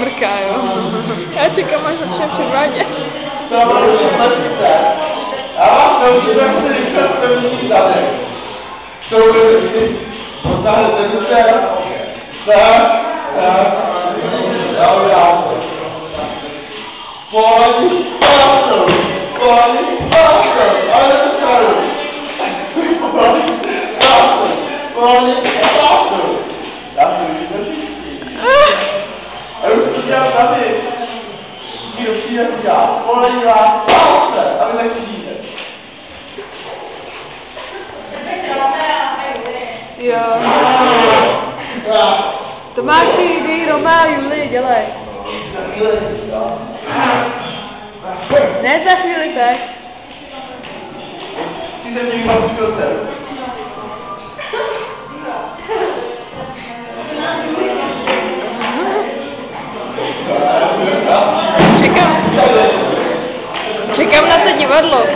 smrká, jo. Já čekám, až začne předvádět. Já vám naučím, jak se rychle první zadek. Souvisí. Potáhnete ruce. Tak. Pohodlí pásou. Ale to staru. Pohodlí pásou. Já to vidím. A už to dělám tady. Kdo přijde říká, pohodlí vás pásce. A vy tak přijde. Jo. Tomáši, dej Roma a Juli, dělej. Ne za chvíli, tak. Ty se mě mám filter. Čekám na to divadlo.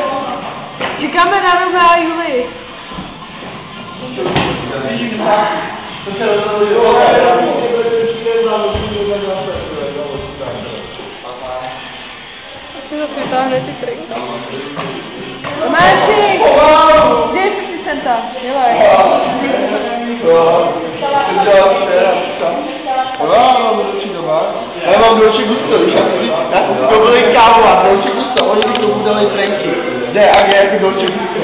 Čekáme na Roma a Juli. To se rozhoduje. Si to vytáhne ty trinky. Tomáši! Kde je asistenta? Dělej. Já mám Dolce Gusto, víš, já jsem si koupil kávu a Dolce Gusto, oni mi k tomu dali trenky. D a G jako Dolce Gusto.